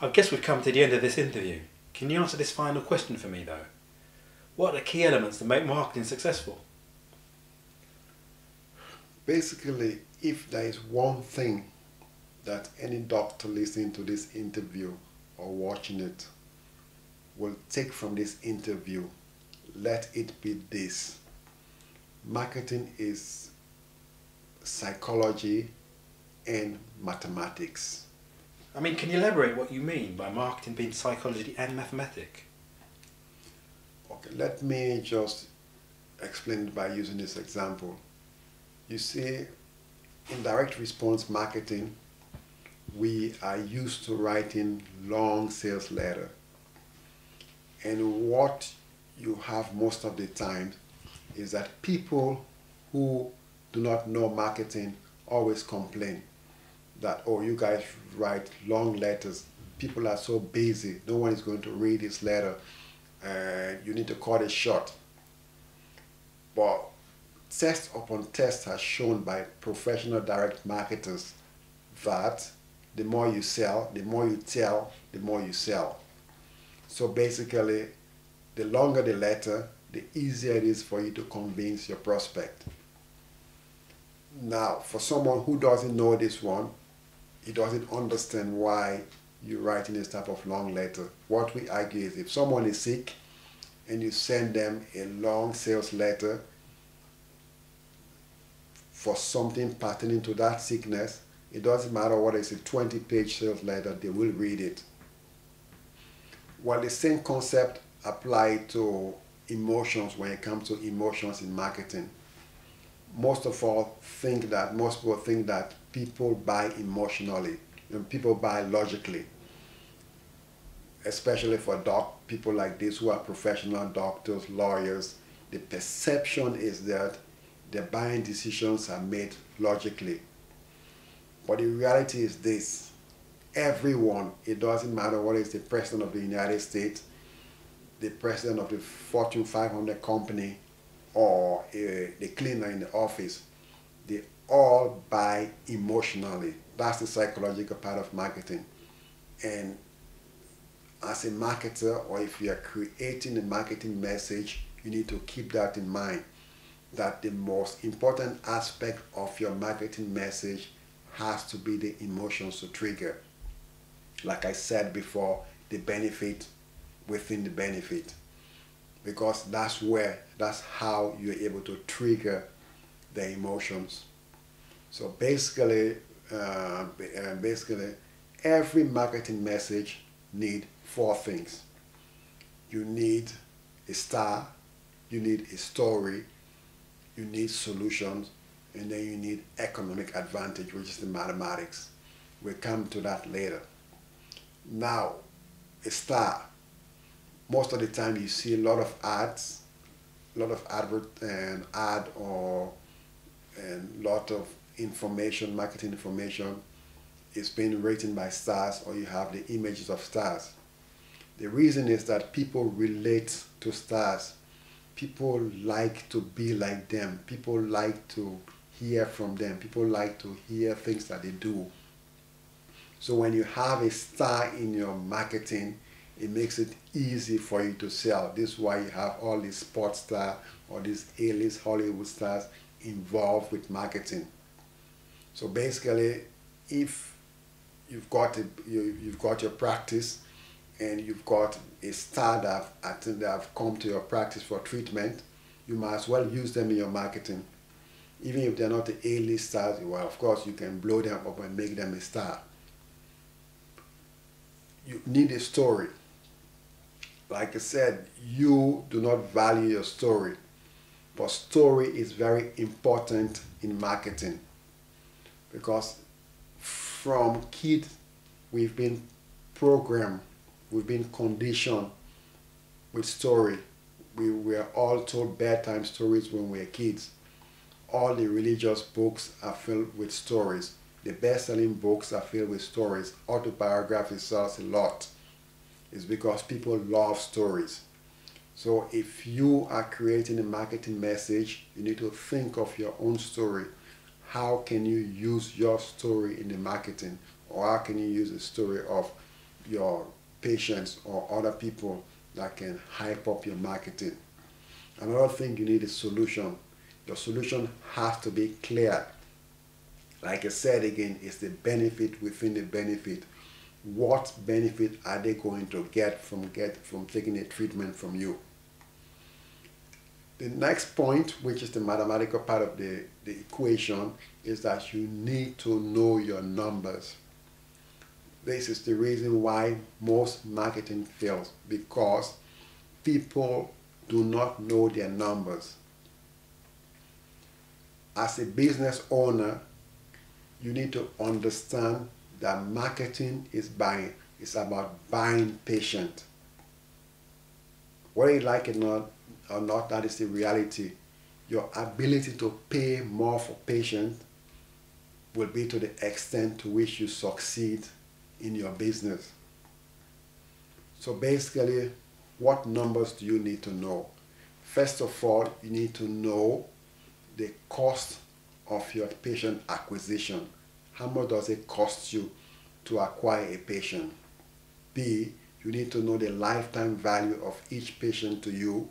I guess we've come to the end of this interview. Can you answer this final question for me though? What are the key elements to make marketing successful? Basically, if there is one thing that any doctor listening to this interview or watching it will take from this interview, let it be this. Marketing is psychology and mathematics. I mean, can you elaborate what you mean by marketing being psychology and mathematics? Okay, let me just explain it by using this example. You see, in direct response marketing, we are used to writing long sales letters. And what you have most of the time is that people who do not know marketing always complain that, oh, you guys write long letters. People are so busy. No one is going to read this letter. You need to cut it short. But test upon test has shown by professional direct marketers that the more you sell, the more you tell, the more you sell. So basically, the longer the letter, the easier it is for you to convince your prospect. Now, for someone who doesn't know this one, he doesn't understand why you're writing this type of long letter. What we argue is if someone is sick and you send them a long sales letter for something pertaining to that sickness, it doesn't matter whether it's a 20-page sales letter, they will read it. While the same concept applies to emotions when it comes to emotions in marketing. Most people think that people buy emotionally and people buy logically, especially for people like this who are professional doctors, lawyers. The perception is that their buying decisions are made logically. But the reality is this: everyone, it doesn't matter whether it's the president of the United States, the president of the Fortune 500 company, or the cleaner in the office, they all buy emotionally. That's the psychological part of marketing. And as a marketer, or if you are creating a marketing message, you need to keep that in mind, that the most important aspect of your marketing message has to be the emotions to trigger. Like I said before, the benefit within the benefit, because that's how you're able to trigger the emotions. So basically every marketing message need four things. You need a star, you need a story, you need solutions, and then you need economic advantage, which is the mathematics. We'll come to that later. Now, a star. Most of the time you see a lot of ads, a lot of lot of information, marketing information is being written by stars, or you have the images of stars. The reason is that people relate to stars. People like to be like them. People like to hear from them. People like to hear things that they do. So when you have a star in your marketing, it makes it easy for you to sell. This is why you have all these sports stars or these A-list Hollywood stars involved with marketing. So basically, if you've got your practice and you've got a star that have come to your practice for treatment, you might as well use them in your marketing. Even if they're not the A-list stars, well, of course, you can blow them up and make them a star. You need a story. Like I said, you do not value your story, but story is very important in marketing, because from kids we've been programmed, we've been conditioned with story. We were all told bedtime stories when we were kids. All the religious books are filled with stories. The best-selling books are filled with stories. Autobiography sells a lot. It's because people love stories. So if you are creating a marketing message, you need to think of your own story. How can you use your story in the marketing? Or how can you use the story of your patients or other people that can hype up your marketing. Another thing you need is solution. Your solution has to be clear. Like I said again, it's the benefit within the benefit. What benefit are they going to get from taking a treatment from you? The next point, which is the mathematical part of the equation, is that you need to know your numbers. This is the reason why most marketing fails, because people do not know their numbers. As a business owner, you need to understand that marketing is about buying patients. Whether you like it or not, that is the reality. Your ability to pay more for patients will be to the extent to which you succeed in your business. So basically, what numbers do you need to know? First of all, you need to know the cost of your patient acquisition. How much does it cost you to acquire a patient? B, you need to know the lifetime value of each patient to you.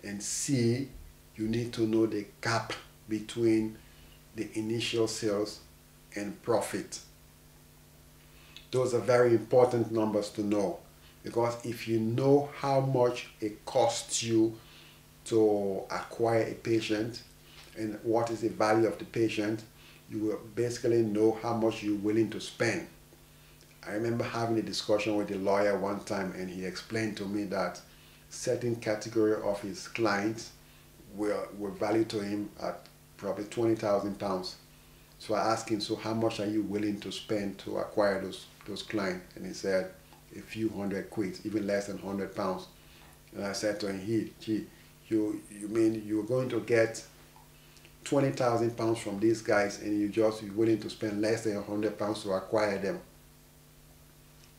And C, you need to know the gap between the initial sales and profit. Those are very important numbers to know, because if you know how much it costs you to acquire a patient and what is the value of the patient, you will basically know how much you're willing to spend. I remember having a discussion with a lawyer one time, and he explained to me that certain category of his clients were valued to him at probably £20,000. So I asked him, so how much are you willing to spend to acquire those clients? And he said, a few hundred quid, even less than £100. And I said to him, you mean you're going to get £20,000 from these guys and you're willing to spend less than £100 to acquire them?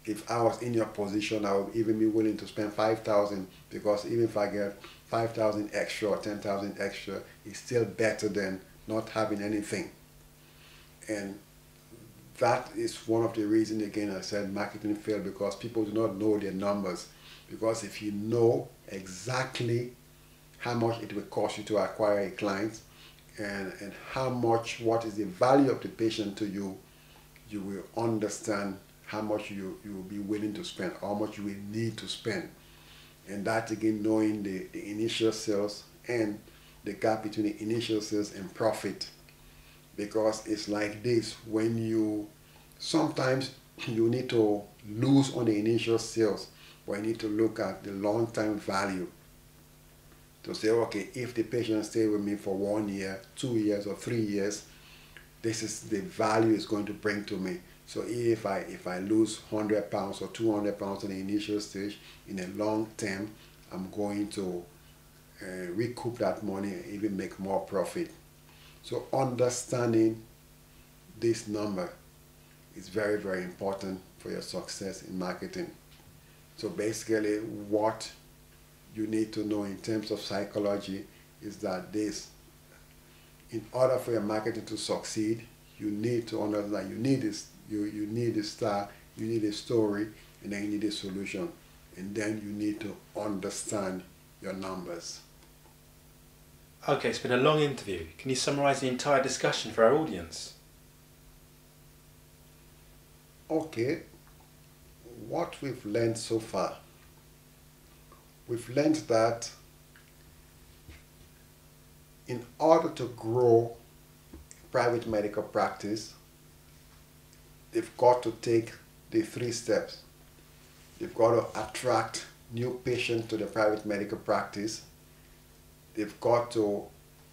If I was in your position, I would even be willing to spend 5,000, because even if I get 5,000 extra or 10,000 extra, it's still better than not having anything. And that is one of the reasons, again, I said marketing failed, because people do not know their numbers. Because if you know exactly how much it will cost you to acquire a client and what is the value of the patient to you, you will understand how much you will be willing to spend, how much you will need to spend. And that, again, knowing the initial sales and the gap between the initial sales and profit. Because it's like this, sometimes you need to lose on the initial sales, but you need to look at the long-term value to say, okay, if the patient stays with me for 1 year, 2 years, or 3 years, this is the value it's going to bring to me. So if I lose £100 or £200 in the initial stage, in the long term, I'm going to recoup that money and even make more profit. So understanding this number is very, very important for your success in marketing. So basically, what you need to know in terms of psychology is that in order for your marketing to succeed, you need to understand you need a star, you need a story, and then you need a solution. And then you need to understand your numbers. Okay, it's been a long interview. Can you summarise the entire discussion for our audience? Okay, what we've learned so far. We've learned that in order to grow private medical practice, they've got to take the 3 steps. They've got to attract new patients to the private medical practice. They've got to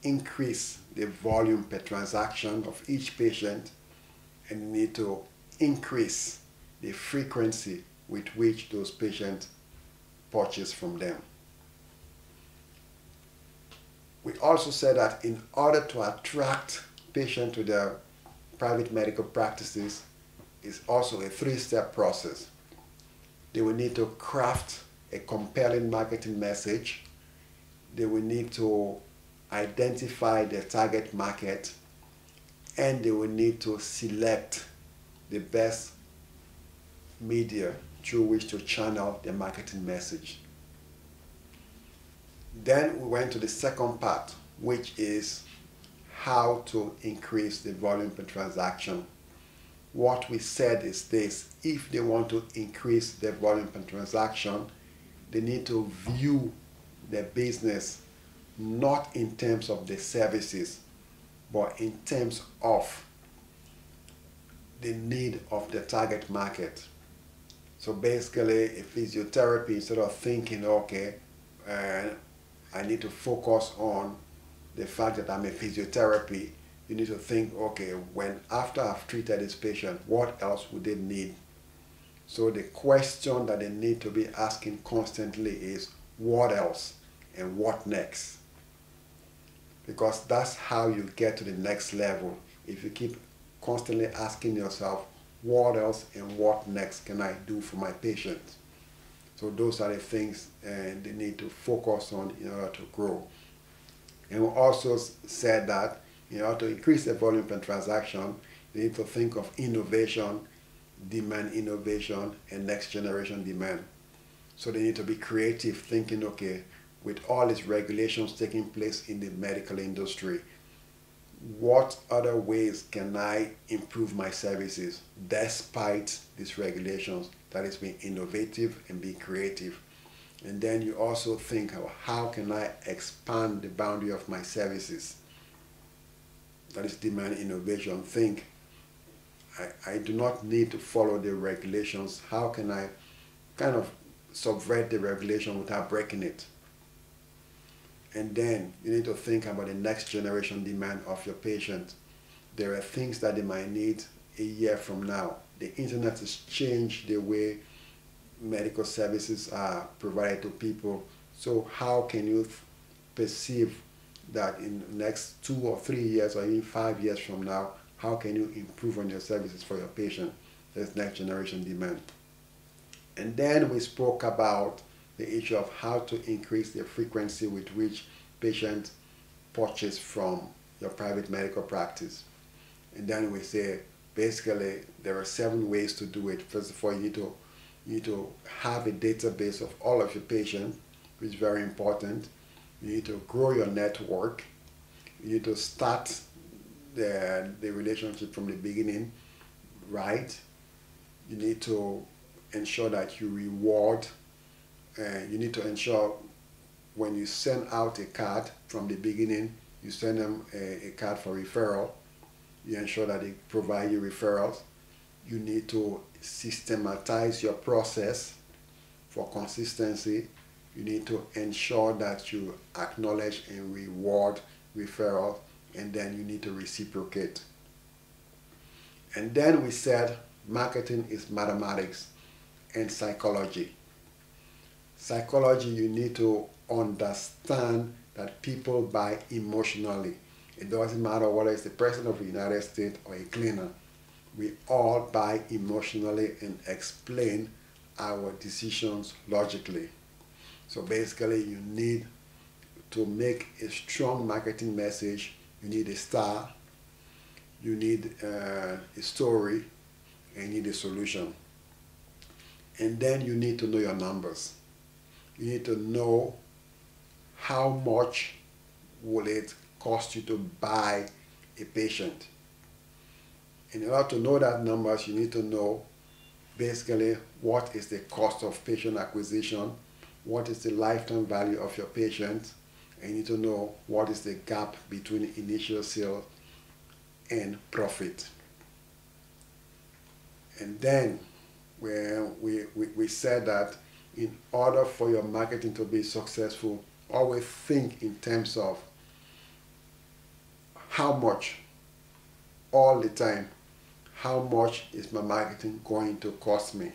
increase the volume per transaction of each patient, and need to increase the frequency with which those patients purchase from them. We also said that in order to attract patients to their private medical practices, it's also a 3-step process. They will need to craft a compelling marketing message. They will need to identify their target market, and they will need to select the best media through which to channel the marketing message. Then we went to the second part, which is how to increase the volume per transaction. What we said is this: if they want to increase their volume per transaction, they need to view their business not in terms of the services, but in terms of the need of the target market. So basically, a physiotherapy, instead of thinking, okay, I need to focus on the fact that I'm a physiotherapy, you need to think, okay, after I've treated this patient, what else would they need? So the question that they need to be asking constantly is, what else and what next? Because that's how you get to the next level. If you keep constantly asking yourself, what else and what next can I do for my patient? So those are the things they need to focus on in order to grow. And we also said that in order to increase the volume per transaction, they need to think of innovation, demand innovation, and next generation demand. So they need to be creative, thinking, okay, with all these regulations taking place in the medical industry, what other ways can I improve my services despite these regulations? That is, being innovative and being creative. And then you also think of, how can I expand the boundary of my services? That is demand innovation. Think, I do not need to follow the regulations. How can I kind of subvert the regulation without breaking it? And then you need to think about the next generation demand of your patient. There are things that they might need a year from now. The internet has changed the way medical services are provided to people. So how can you perceive that in the next 2 or 3 years or even 5 years from now, how can you improve on your services for your patient? That's next generation demand. And then we spoke about the issue of how to increase the frequency with which patients purchase from your private medical practice. And then we say, basically, there are 7 ways to do it. First of all, you need to have a database of all of your patients, which is very important. You need to grow your network. You need to start the relationship from the beginning, right? You need to ensure that you reward. You need to ensure when you send out a card from the beginning, you send them a card for referral. You ensure that they provide you referrals. You need to systematize your process for consistency. You need to ensure that you acknowledge and reward referrals, and then you need to reciprocate. And then we said marketing is mathematics and psychology. Psychology, you need to understand that people buy emotionally. It doesn't matter whether it's the president of the United States or a cleaner. We all buy emotionally and explain our decisions logically. So basically, you need to make a strong marketing message. You need a star, you need a story, and you need a solution. And then you need to know your numbers. You need to know how much will it cost you to buy a patient. In order to know that numbers, you need to know basically what is the cost of patient acquisition, what is the lifetime value of your patient, and you need to know what is the gap between initial sale and profit. And then we said that in order for your marketing to be successful, always think in terms of how much, all the time, how much is my marketing going to cost me?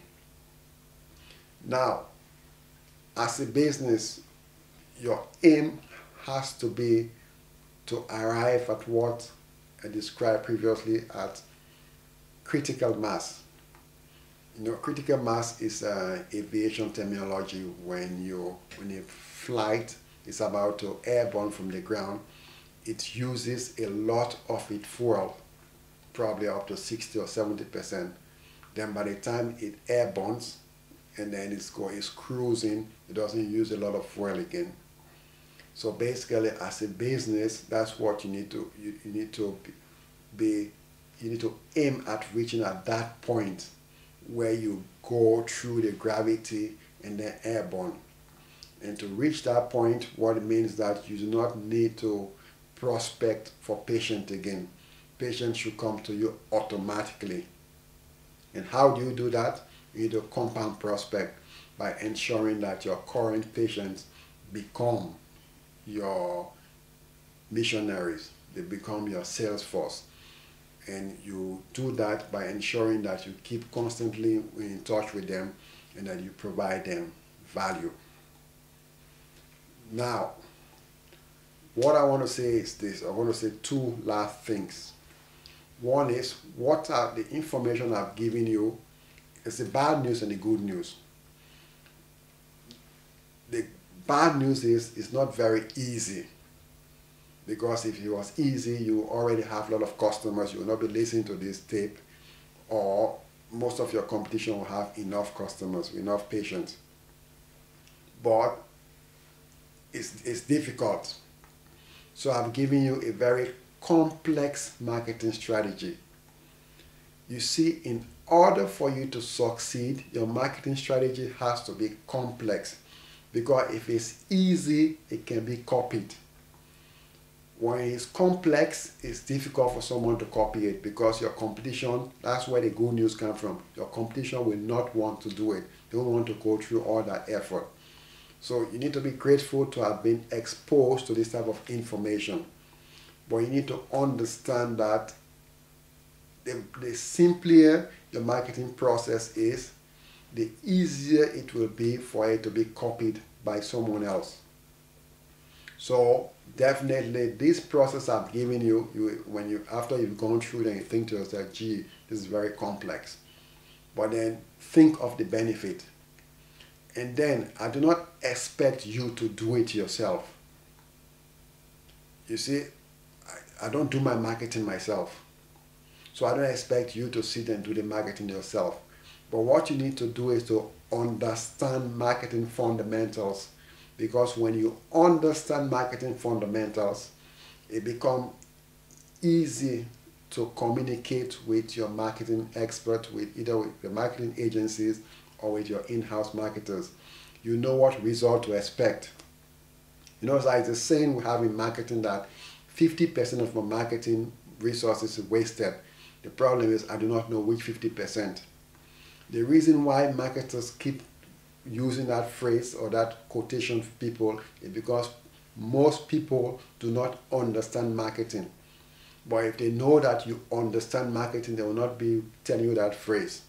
Now, as a business, your aim has to be to arrive at what I described previously as critical mass. You know, critical mass is aviation terminology. When a flight is about to airborne from the ground, it uses a lot of its fuel, probably up to 60 or 70%. Then by the time it airbornes, and then it's cruising. It doesn't use a lot of fuel again. So basically, as a business, that's what you need to aim at reaching at that point where you go through the gravity and then airborne. And to reach that point, what it means that you do not need to prospect for patient again. Patients should come to you automatically. And how do you do that? You need to compound prospect by ensuring that your current patients become your missionaries. They become your sales force. And you do that by ensuring that you keep constantly in touch with them and that you provide them value. Now, what I want to say is this. I want to say two last things. One is, what are the information I've given you? It's the bad news and the good news. The bad news is it's not very easy, because if it was easy, you already have a lot of customers. You will not be listening to this tape, or most of your competition will have enough customers, enough patients. But it's difficult. So I'm giving you a very complex marketing strategy. You see, in order for you to succeed, your marketing strategy has to be complex, because if it's easy, it can be copied. When it's complex, it's difficult for someone to copy it, because your competition, that's where the good news comes from. Your competition will not want to do it. They don't want to go through all that effort. So you need to be grateful to have been exposed to this type of information. But you need to understand that the simpler your marketing process is, the easier it will be for it to be copied by someone else. So definitely this process I've given you, after you've gone through it, you think to yourself, gee, this is very complex. But then think of the benefit. And then I do not expect you to do it yourself. You see, I don't do my marketing myself. So I don't expect you to sit and do the marketing yourself. But what you need to do is to understand marketing fundamentals. Because when you understand marketing fundamentals, it becomes easy to communicate with your marketing expert, either with the marketing agencies or with your in-house marketers. You know what result to expect. You know, it's like the saying we have in marketing that 50% of my marketing resources is wasted. The problem is I do not know which 50%. The reason why marketers keep using that phrase or that quotation for people is because most people do not understand marketing. But if they know that you understand marketing, they will not be telling you that phrase.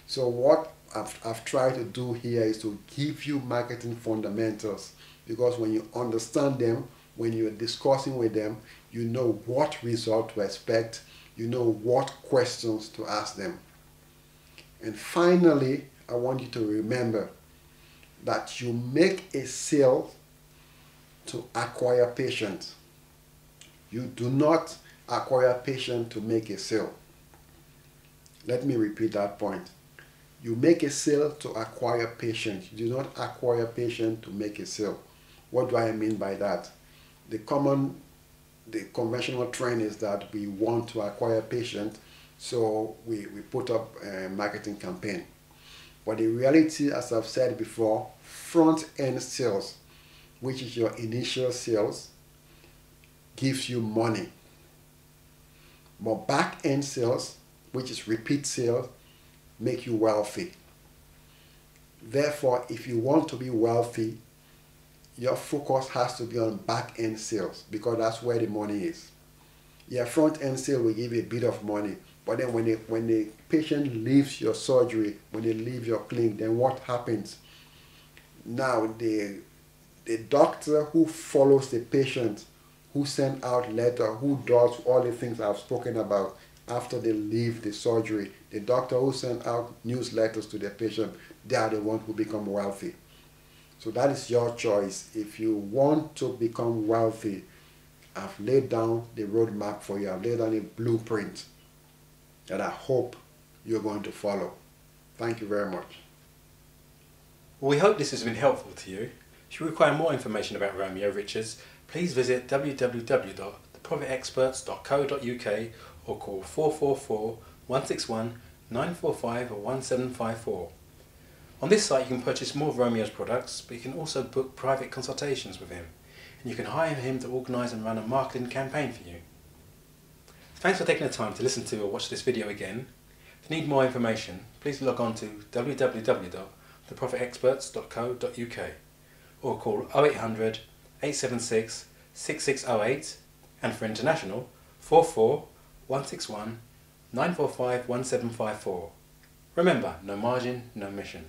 So what I've tried to do here is to give you marketing fundamentals, because when you understand them, when you're discussing with them, you know what result to expect, you know what questions to ask them. And finally, I want you to remember that you make a sale to acquire patients. You do not acquire patients to make a sale. Let me repeat that point. You make a sale to acquire patients. You do not acquire patients to make a sale. What do I mean by that? The conventional trend is that we want to acquire patients, so we put up a marketing campaign. But the reality, as I've said before, front-end sales, which is your initial sales, gives you money. But back-end sales, which is repeat sales, make you wealthy. Therefore, if you want to be wealthy, your focus has to be on back-end sales, because that's where the money is. Your front-end sale will give you a bit of money, but then when the patient leaves your surgery, when they leave your clinic, then what happens? Now the doctor who follows the patient, who sends out letter, who does all the things I've spoken about after they leave the surgery, the doctor who sends out newsletters to the patient, they are the ones who become wealthy. So that is your choice. If you want to become wealthy, I've laid down the roadmap for you. I've laid down a blueprint that I hope you're going to follow. Thank you very much. Well, we hope this has been helpful to you. If you require more information about Romeo Richards, please visit www.theprofitexperts.co.uk or call 444 161 945 or 1754. On this site you can purchase more of Romeo's products, but you can also book private consultations with him, and you can hire him to organise and run a marketing campaign for you. Thanks for taking the time to listen to or watch this video again. If you need more information, please log on to www.theprofitexperts.co.uk or call 0800 876 6608, and for international 44 161 945 1754. Remember, no margin, no mission.